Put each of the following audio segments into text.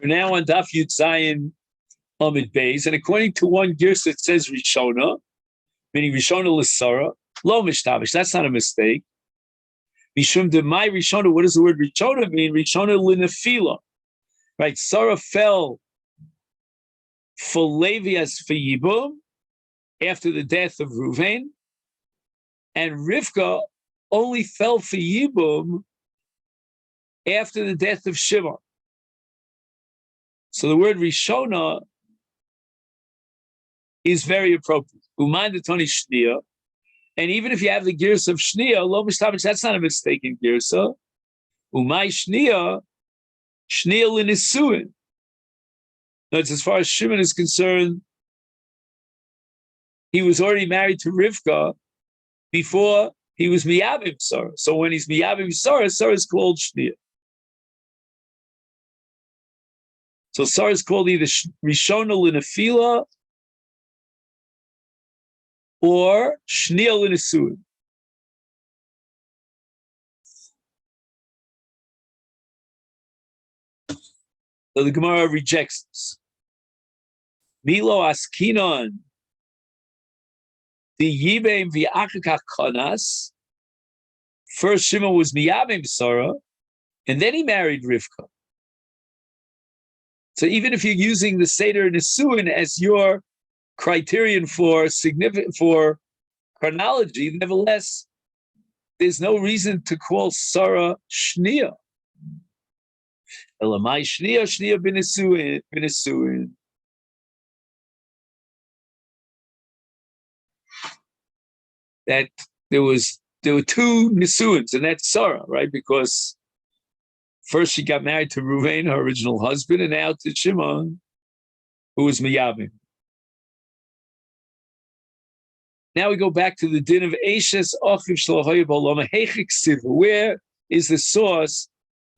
We're now on Daf Yud Zayin Amid Beis, and according to one Girsa, it says Rishona, meaning Rishona L'Sara, Lo Mishtavish. That's not a mistake. Mishum de my Rishona. What does the word Rishona mean? Rishona L'Nefila. Right? Sarah fell for Levi as for Yibum after the death of Ruvain, and Rivka only fell for Yibum after the death of Shimon. So the word Rishona is very appropriate. Uman de Tony Shnia. And even if you have the Girsa of Shnia, Lo Mishtabich, that's not a mistaken Girsa. Umay Shnia, Shnia L'Nisuin. Notice, as far as Shimon is concerned, he was already married to Rivka before he was Miyabim Sarah. So when he's Miyabim Sarah, Sarah is called Shnia. So Sarah is called either Rishona L'Nefila or Shnia L'Nisuin. So the Gemara rejects this. Milo Askinon the Yibem v'Achikach Kanas. First Shimon was Miyabim Sarah, and then he married Rivka. So even if you're using the Seder Nisuin as your criterion for chronology, nevertheless, there's no reason to call Sarah Shnia. Elamai Shnia, Shnia b'Nisuin. That there were two Nisuins, and that's Sarah, right? Because first she got married to Ruvain, her original husband, and now to Shimon, who was Miyabim. Now we go back to the din of Eishes Achiv Shlohoy B'Olama Heichik Siva. Where is the source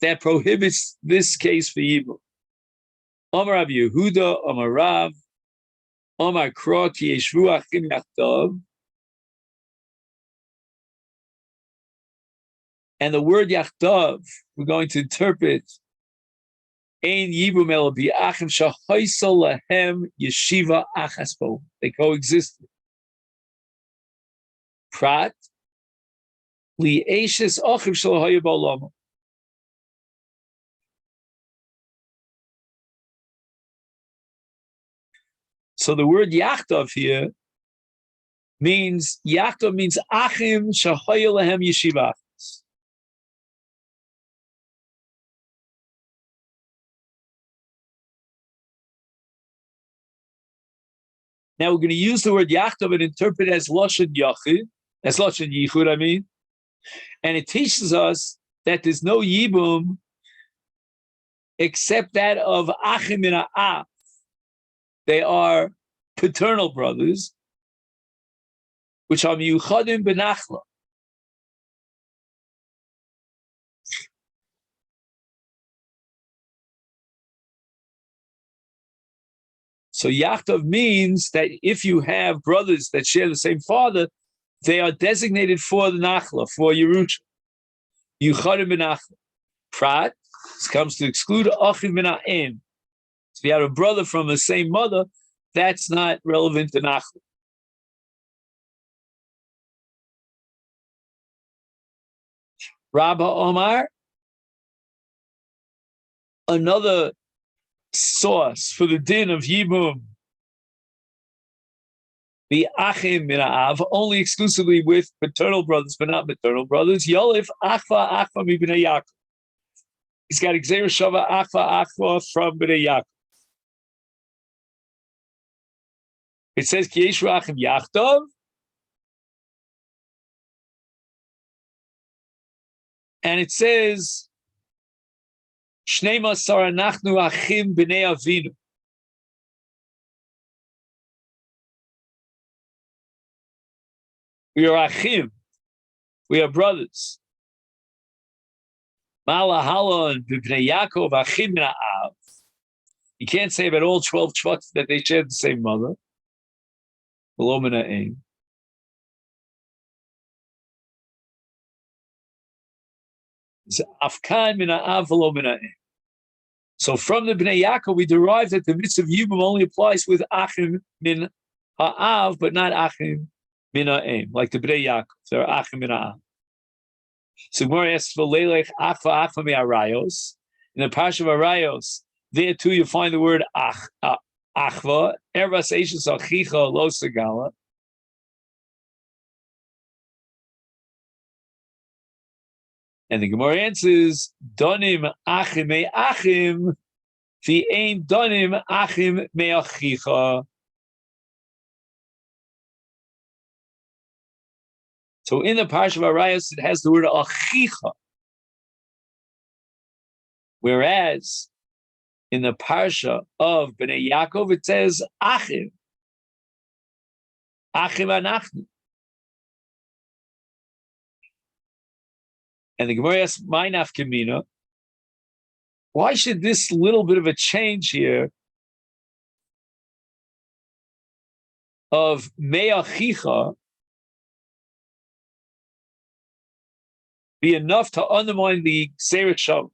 that prohibits this case for Yibum? Omar Rabbi Yehuda, Omar Rav, Omar Kro Ki Yeshvu Achim Yachtav. And the word Yachtav, we're going to interpret Ein Yibum El Bi'achim Shahoysol Lahem Yeshiva Achaspo. They coexisted. Prat Li Eishes Achiv Shalohoy B'Olama. So the word Yachtav here means Achim Shahoy Lahem Yeshiva. Now we're going to use the word Yachtav and interpret it as Lashon Yachid, as Lashon Yichud, and it teaches us that there's no Yibum except that of Achim min ha'af. They are paternal brothers, which are Miyuchadim Benachla. So Yachtav means that if you have brothers that share the same father, they are designated for the Nachla, for Yerusha. Yuchadim Benachla. Prat, this comes to exclude Achim min ha'em. So if you have a brother from the same mother, that's not relevant to Nachla. Rabba Omar, another source for the din of Yibum, the Achim min ha'av, only exclusively with paternal brothers, but not maternal brothers. Yolif Achva mibnei Yaakov. He's got Gzeir Shava Achva from Bnei Yaakov. It says Ki Yeshu Achim Yachtav, and it says Shnei Masar Anachnu Achim Bnei Avinu. We are Achim. We are brothers. Malahala and Bnei Yaakov Achim min ha'av. You can't say about all 12 shvatim that they share the same mother. V'lo min ha'em. Afkan min ha'av v'lo min ha'em. So from the Bnei Yaakov, we derive that the mitzvah of Yibum only applies with Achim min ha'av, but not Achim min ha'em, like the Bnei Yaakov. They're Achim min ha'av. So Gemara asks for Leilech Achva Achva me'arayos. In the Parsha of Arayos, there too you find the word Achva. Erbas Eishes Achicha Lo Segala. And the Gemara answers, Donim Achim me'achim, the aim Donim Achim me'achicha. So in the Parsha of Arayos, it has the word achicha. Whereas in the Parsha of Bnei Yaakov, it says Achim. Achim anachnu. And the Gemara asks, "My nafkamina, why should this little bit of a change here of me'achicha be enough to undermine the Gzeirat Shavah?"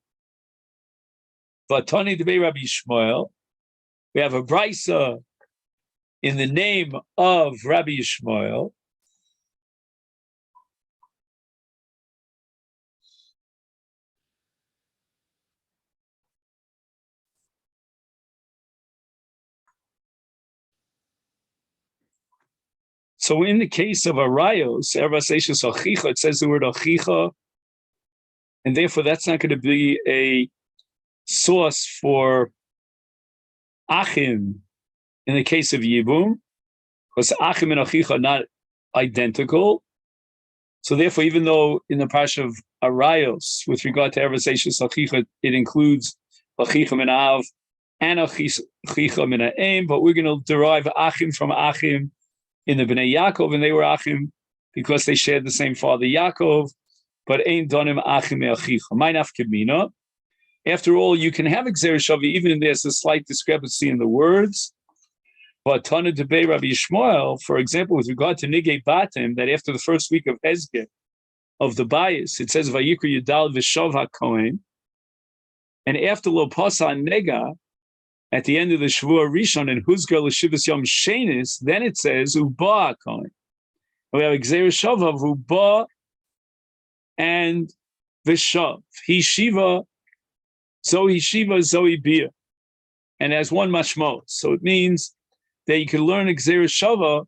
Vatani debei Rabbi Yishmael, we have a brisa in the name of Rabbi Yishmael. So in the case of Arayos, it says the word achicha, and therefore that's not going to be a source for achim in the case of Yibum, because achim and achicha are not identical. So therefore, even though in the Parsha of Arayos, with regard to Erev achicha, it includes achicha min av and achicha min ha'em, but we're going to derive achim from achim in the Bnei Yaakov, and they were achim because they shared the same father Yaakov, but ein donim achim me'achicha. My nafkamina. After all, you can have Gzeirat Shavah even if there's a slight discrepancy in the words. But Tana debei Rabbi Yishmael, for example, with regard to Nigei Batim, that after the first week of Hezgeh, of the bias, it says Vayikra Yudal V'Shav HaKohen, and after Lo Pasa Nega, at the end of the Shavua Rishon and Huzgar L'Shivas Yom Shenis, then it says Uba HaKohen. We have Gzeirat Shavah of Uba and V'Shav. He Shiva, Zohi Shiva, Zohi Bia, and as one mashmot. So it means that you can learn a Gzeirat Shavah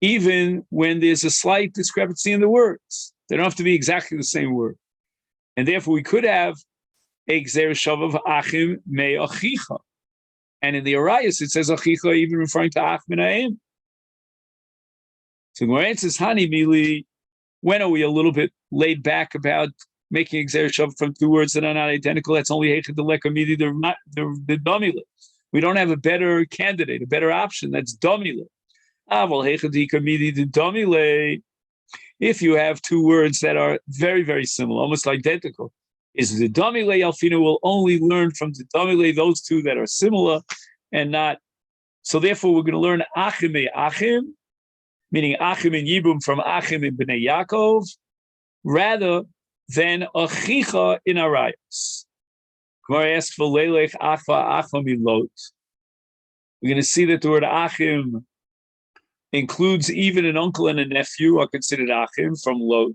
even when there's a slight discrepancy in the words. They don't have to be exactly the same word. And therefore we could have a Gzeirat Shavah of Achim me Achicha. And in the Arayos it says Achicha even referring to Ach min ha'em. So Gemara says, Hani Mili, when are we a little bit laid back about making a Gzeirat Shavah from two words that are not identical? That's only Heichad Deleka Midi, the Domila. We don't have a better candidate, a better option. That's Domila. Well, Heichad Deleka Midi, the Domile. If you have two words that are very, very similar, almost identical, is the Domile Alfina will only learn from the Domile those two that are similar and not. So therefore, we're going to learn Achim me Achim, meaning Achim in Yibum from Achim in Bnei Yaakov, rather than Achicha in Arayos. Gemara asks for Leilech Achva Achva Milot. We're going to see that the word Achim includes even an uncle and a nephew are considered Achim from Lot.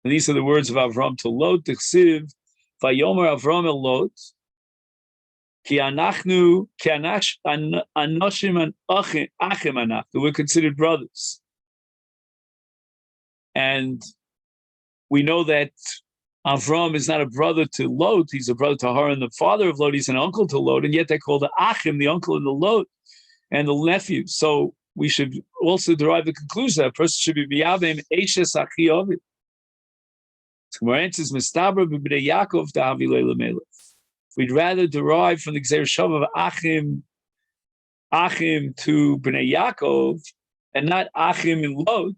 And these are the words of Avram to Lot. T'chsiv Vayomer Avram el Lot Ki anachnu Ki anoshim an Achim anachnu. We're considered brothers. And we know that Avram is not a brother to Lot, he's a brother to Haran, the father of Lot, he's an uncle to Lot, and yet they're called the Achim, the uncle and the Lot, and the nephew. So we should also derive the conclusion that a person should be B'yavim Eishes Achi Ovid. So our answer is Mistabra B'bnei Yaakov Dahavi Leila Melech. We'd rather derive from the Gzeirat Shavah of Achim to Bnei Yaakov, and not Achim in Lot,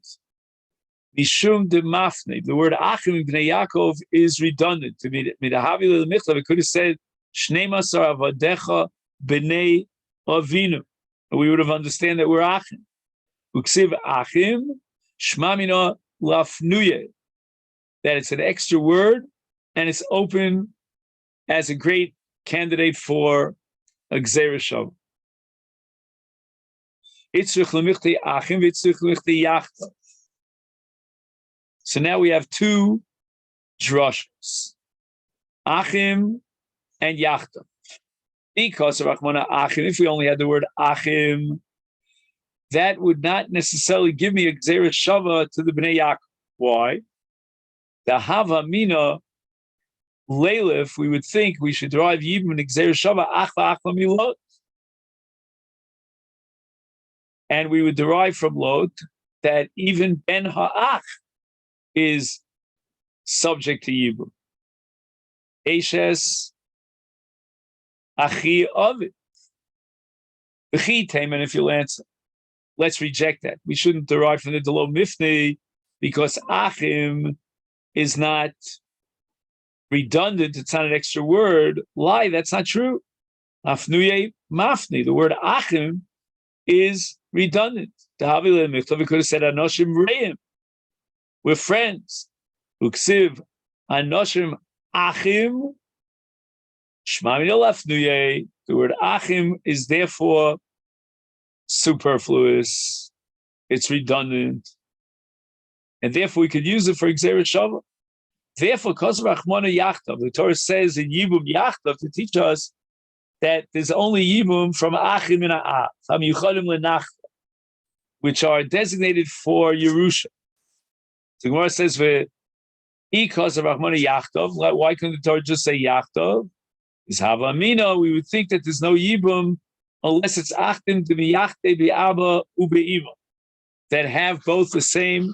Mishum de Mafne. The word Achim in Bnei Yaakov is redundant. To Midahavi Leila Melech, we could have said Shnei Masar Avadecha Bnei Avinu. We would have understand that we're Achim. Uksiv Achim, Shmamina Lafnuye. That it's an extra word and it's open as a great candidate for a Gzeira Shava. So now we have two drushes, Achim and Yachta. Because of Rachmana Achim, if we only had the word Achim, that would not necessarily give me a Gzeira Shava to the Bnei Yaakov. Why? The Hava Mina Leilif, we would think we should derive Yibum and Gzeira Shava Achva Achva Milot. And we would derive from Lot that even Ben Ha'ach is subject to Yibum. Eshes Achi Ovid. The Chi Taman, if you'll answer. Let's reject that. We shouldn't derive from the Delo Mifnei because Achim is not redundant. It's not an extra word. Lie, that's not true. Afnuye Mafni. The word Achim is redundant. We could have said Anoshim Reim. We're friends. Uksiv Anoshim Achim. The word Achim is therefore superfluous. It's redundant. And therefore we could use it for Gzeira Shava. Therefore, because of Rachmana Yachtav, the Torah says in Yibum Yachtav to teach us that there's only Yibum from Achim and A'af, Yuchadim Lenachta, which are designated for Yerusha. So Gemara says, because of Rachmana Yachtav, why couldn't the Torah just say Yachtav? Is Hava Amina, we would think that there's no Yibum unless it's Achtim to be Yachte Be'aba Ube'ima, that have both the same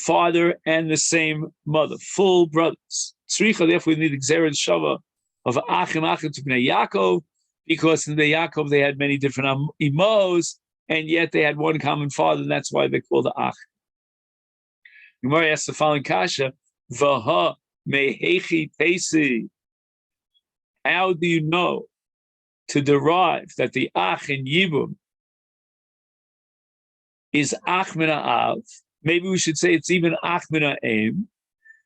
father and the same mother, full brothers. Tzricha, therefore, we need Gzeira Shava of Achim to Bnei Yaakov, because in the Yaakov they had many different imos, and yet they had one common father, and that's why they called the Ach. Gemara asks the following kasha: Vaha mehechi teisi. How do you know to derive that the Ach in Yibum is Ach min ha'av? Maybe we should say it's even Ach min ha'em,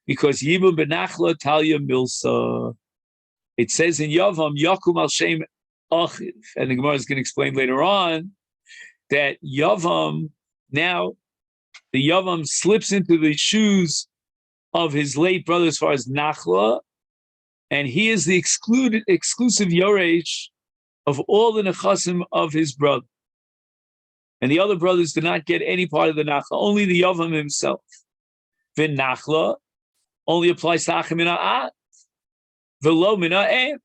because Yibum benachla talya milsa. It says in Yavam, Yakum al Shem Achiv, and the Gemara is going to explain later on that Yavam, now the Yavam slips into the shoes of his late brother as far as Nachla, and he is the exclusive Yoresh of all the Nechasim of his brother. And the other brothers do not get any part of the Nachla, only the Yavam himself. The Nachla only applies to Achim min ha'at, v'lo min ha'em.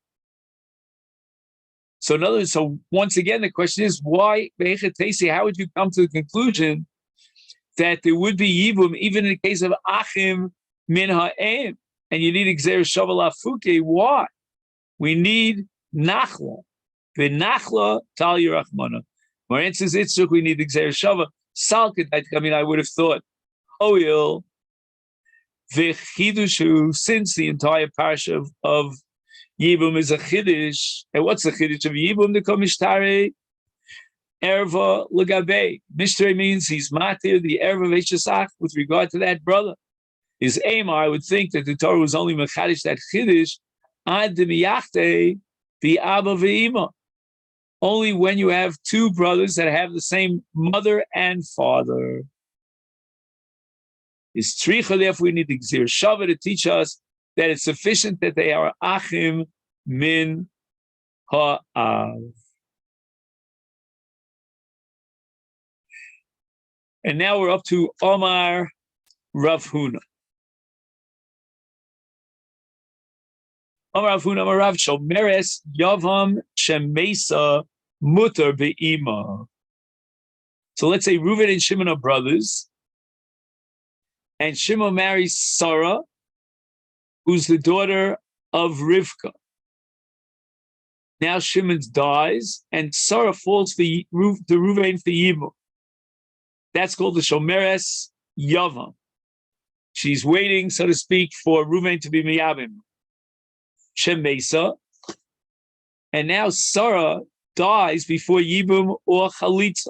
So in other words, so once again, the question is, why, how would you come to the conclusion that there would be Yibum even in the case of Achim min ha'em, and you need Gzeira Shava lafuke? Why? We need Nachla. The Nachla tal Yerachmana. Our answer is Itzuk, we need Gzeira Shava. Salkid, I mean, I would have thought, Hoil, the Chidushu, since the entire parsha of Yibum is a Chiddush, and what's the Chiddush of Yibum? The Komishtare Erva Lagabe. Mishtare means he's matir, the Erva Veshasach, with regard to that brother. His aim, I would think that the Torah was only mechadish that chiddush ad demiyachte the abba ve'ima. Only when you have two brothers that have the same mother and father. Is tzricha, therefore we need the Gzeira Shava to teach us that it's sufficient that they are achim min ha'av. And now we're up to Omar Rav Huna. Omar Rav Huna, Omar Rav Shomeres Yavam Shemesa Mutter Be'ima. So let's say Reuven and Shimon are brothers, and Shimon marries Sarah, who's the daughter of Rivka. Now Shimon dies, and Sarah falls to Reuven for Yibum. That's called the Shomeres Yavam. She's waiting, so to speak, for Reuven to be Miyabim. Shemesa. And now Sarah dies before Yibum or Chalitza.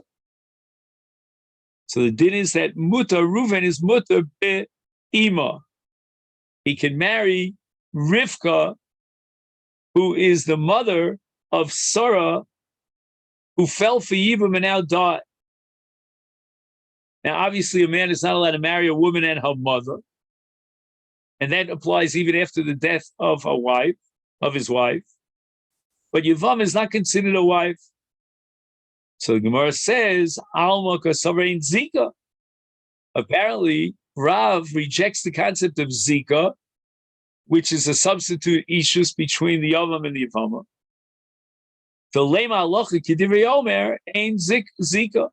So the din is that Mutter, Reuven is Mutter Be'ima. He can marry Rivka who is the mother of Sarah, who fell for Yibum and now died. Now, obviously, a man is not allowed to marry a woman and her mother. And that applies even after the death of his wife. But Yevam is not considered a wife. So the Gemara says, Alma Kasavein Zika. Apparently, Rav rejects the concept of Zika, which is a substitute ishus between the Yavam and the Yavama. The Lema Halacha Kedivri Omer ain't Zika.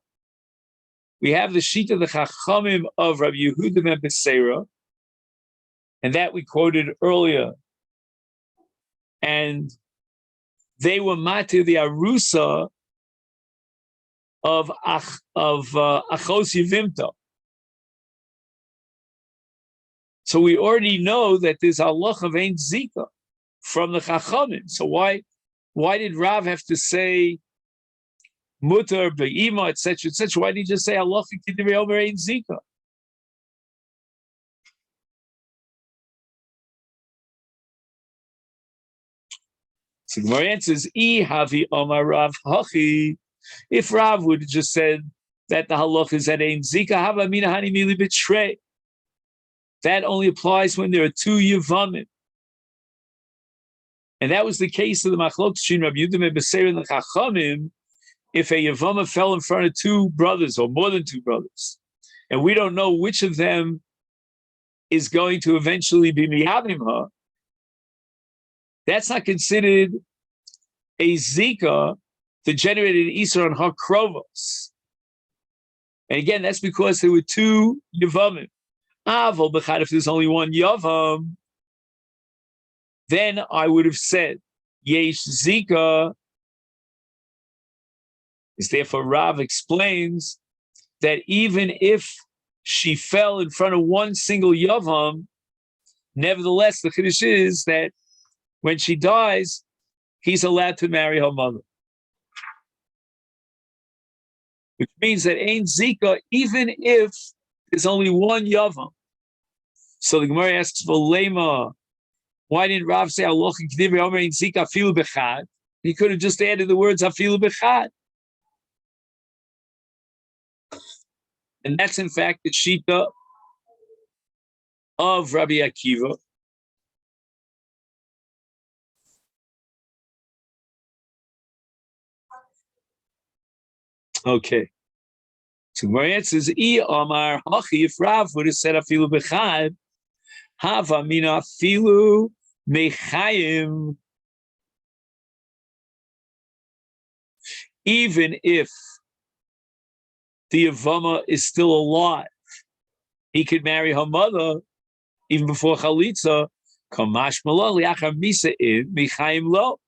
We have the Shita, the Chachamim of Rabbi Yehuda ben Beseira, and that we quoted earlier. And they were matir the arusa of Achos Yevimta. So we already know that there's halacha of Ein Zika from the Chachamim. So why did Rav have to say mutar, be'ima, etc., etc.? Why did he just say halacha k'divrei omer Ein Zika? So the Gemara answers, I havi omar Rav hachi. If Rav would have just said that the halacha is at Ein Zika, hava mina hani mili b'trei. That only applies when there are two Yevamim. And that was the case of the Machlok between Rabbi Yehuda ben Beseira and the Chachamim. If a Yevama fell in front of two brothers or more than two brothers, and we don't know which of them is going to eventually be miyavim her, that's not considered a Zika that generated Isra on her krovos. And again, that's because there were two Yevamim. Aval b'chad, if there's only one Yavam, then I would have said Yesh Zika. Is therefore Rav explains that even if she fell in front of one single Yavam, nevertheless the Chiddush is that when she dies, he's allowed to marry her mother. Which means that Ein Zika, even if there's only one Yavam. So the Gemara asks for Lema, why didn't Rav say Aloch K'divrei Omer Ein Zika Afilu B'chad? He could have just added the words Afilu B'chad. And that's in fact the Shita of Rabbi Akiva. Okay. So Gemara answers, I Omar Hachi, if Rav would have said Afilu B'chad, Hava Mina Afilu Mechayim. Even if the Yevama is still alive, he could marry her mother even before Chalitza. Kamash Malali Achar Misa in Mechayim Lo.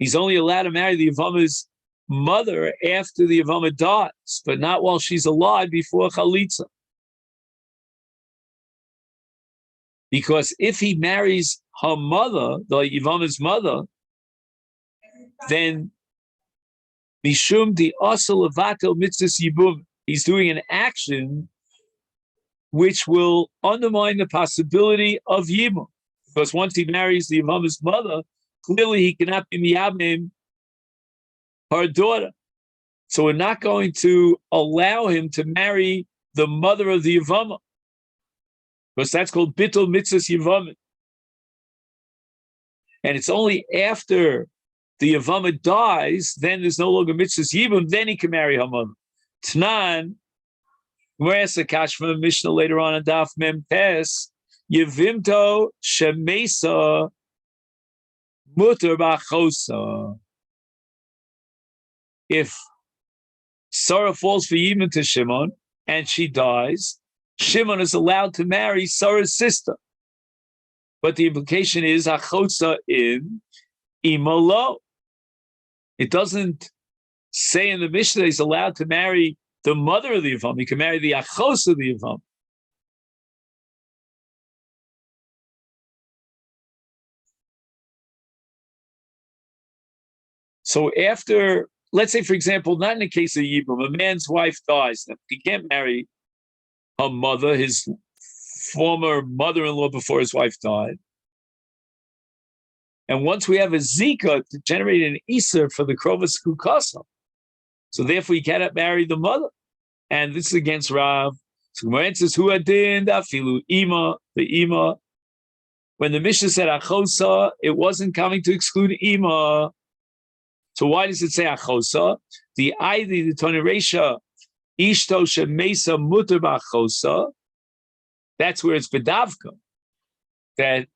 He's only allowed to marry the Yevama's mother after the Yevama dies, but not while she's alive before Chalitza. Because if he marries her mother, the Yevama's mother, then Mishum di Asal Avatel Mitzvahs Yibum, he's doing an action which will undermine the possibility of Yibum. Because once he marries the Yevama's mother, clearly he cannot be Miyabim her daughter. So we're not going to allow him to marry the mother of the Yevama, because that's called Bittul Mitzvahs Yevamim. And it's only after the Yevama dies, then there's no longer Mitzvahs Yibum, then he can marry her mother. Tnan, whereas the Kashma Mishnah later on in Daf Mem Tes, Yevimto Shemesa Mutter Bachosa. If Sarah falls for Yibum to Shimon and she dies, Shimon is allowed to marry Sarah's sister. But the implication is Achotza in Imalo. It doesn't say in the Mishnah he's allowed to marry the mother of the Yavam. He can marry the Achos of the Yavam. So after, let's say, for example, not in the case of Yibum, a man's wife dies. He can't marry her mother, his former mother-in-law before his wife died. And once we have a Zika to generate an Iser for the Krovas Kukasa, so therefore he cannot marry the mother. And this is against Rav. So Gemara says, Hu adin dafilu ima, the ima. When the Mishnah said Achosa, it wasn't coming to exclude ima. So why does it say Achosa? The Aidi, the Toneresha, Ishto Shemesa Mutter B'Achosa, that's where it's Bedavka. That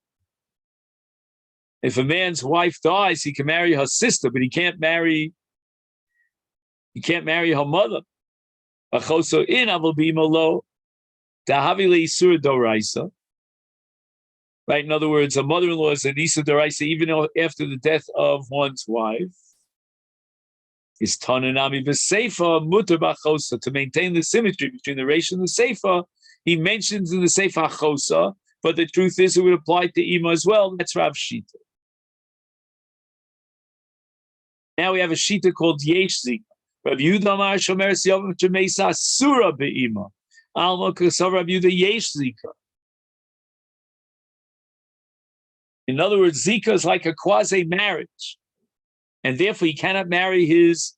if a man's wife dies, he can marry her sister, but he can't marry her mother. Achoso in Avalbima lo Dahavile Isur Doraisa. Right, in other words, a mother-in-law is an Isur Doraisa even after the death of one's wife. Is Tananami B'Seifa Mutter B'Achosa, to maintain the symmetry between the Reish and the Seifa. He mentions in the Seifa Achosa, but the truth is it would apply to Ima as well. That's Rav Shita. Now we have a Shita called Yesh Zika. Rav Yehuda Amar Shomer Siyav Shemesa Sura Be'ima. Alma Kasav Rav Yehuda Yesh Zika. In other words, Zika is like a quasi-marriage. And therefore he cannot marry his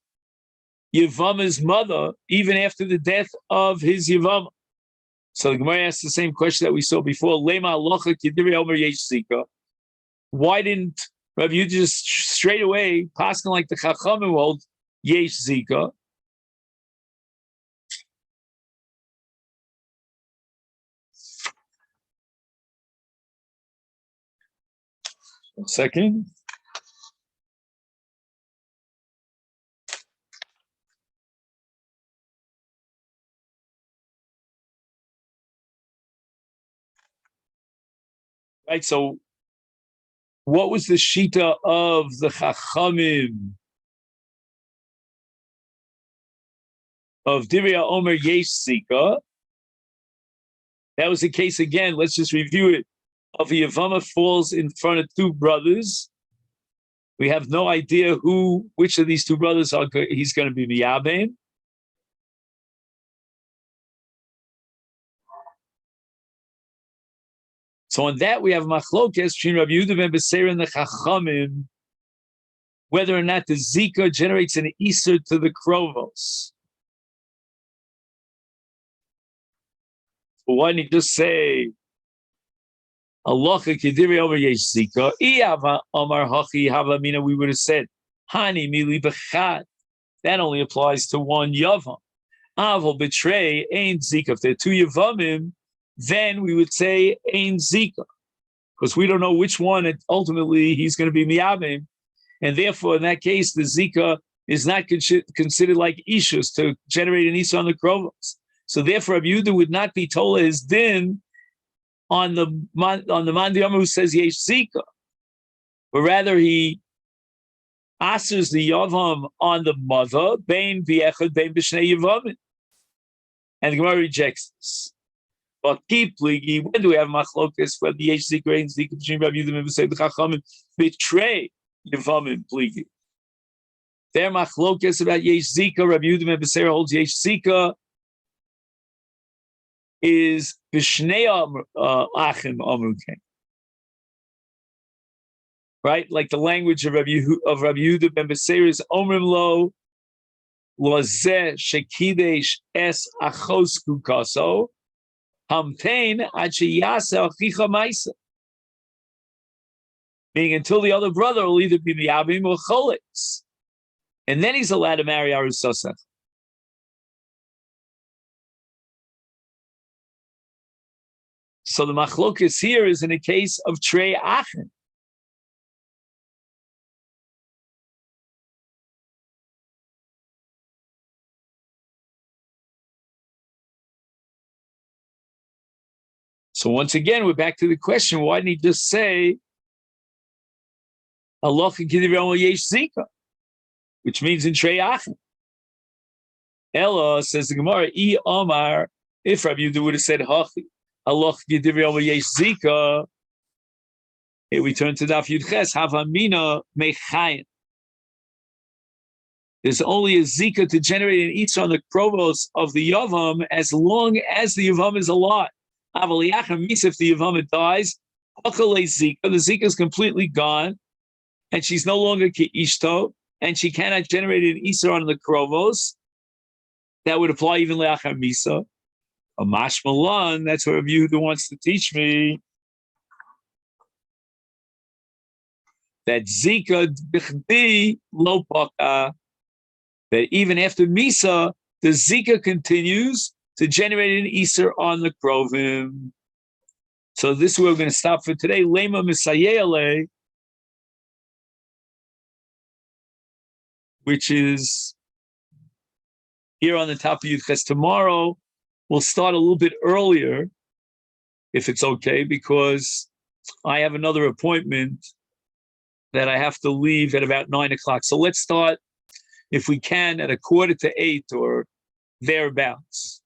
Yevamot's mother even after the death of his Yevamot. So the Gemara asks the same question that we saw before. Lema Alocha Kediri Omer Yesh Zika. Why didn't Rav Yehuda just straight away passing like the Chachamim hold Yesh Zika? Second. Right, so what was the Shita of the Chachamim of Divya Omer Yesh Zika? That was the case again. Let's just review it. Of Yevamot falls in front of two brothers. We have no idea which of these two brothers he's going to be Miyabim. So on that we have machlokes between Rabbi Yehuda ben Beseira and the Chachamim, whether or not the Zika generates an Iser to the Krovos. So why didn't he just say Alocha Kediri over Yesh Zika? Iyava Omar Hachi Havamina, we would have said Hani Mili Bechad. That only applies to one Yavam. Aval betray Ein Zika. If there are two Yavamim, then we would say Ein Zika, because we don't know which one ultimately he's going to be Miyabim, and therefore in that case the Zika is not considered like Ishus to generate an Isa on the Krovos. So therefore Rabbi Yehuda would not be told his din on the Mandiyama who says Yesh Zika, but rather he asers the Yavam on the mother, Bein V'echad Bein B'shnei Yavamim, and the Gemara rejects this. But keep pligi. When do we have machlokas for the Yesh Zika and Zika between Rabbi Yehuda and the Chachamim betray Yevamim pligi? Their machlokas about Yesh Zika. Rabbi Yehuda and Beseira holds Yesh Zika is b'shnei achim amruken. Right, like the language of Rabbi Yehuda ben Beseira is omrim lo lozeh shekidesh es achos kukaso. Meaning until the other brother will either be Miyabim or Cholitz. And then he's allowed to marry Arusasach. So the machlokas here is in a case of Trei Achen. So once again, we're back to the question, why didn't he just say Allah Yesh Zika, which means in Trei Achen? Ella, says the Gemara, I Omar, if Rabbi Yehuda would have said Hachi, Allah Yesh Zika, here we turn to Daf Yud Ches, Havamina Mechayin. There's only a Zika to generate an Itza on the Krovos of the Yavam as long as the Yavam is alive. If the Yevamot dies, the Zika is completely gone. and she's no longer Ki'ishto, and she cannot generate an Isser on the Krovos, that would apply even Le'achar Misa. A Mashmalan, that's what a view who wants to teach me that Zika Bichdi Lopaka, that even after Misa, the Zika continues to generate an Isser on the Krovim. So this is where we're going to stop for today. Lema Misayele, which is here on the top of Yudches. Tomorrow, we'll start a little bit earlier, if it's okay, because I have another appointment that I have to leave at about 9 o'clock. So let's start, if we can, at 7:45 or thereabouts.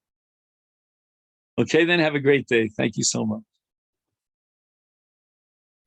Okay, then have a great day. Thank you so much.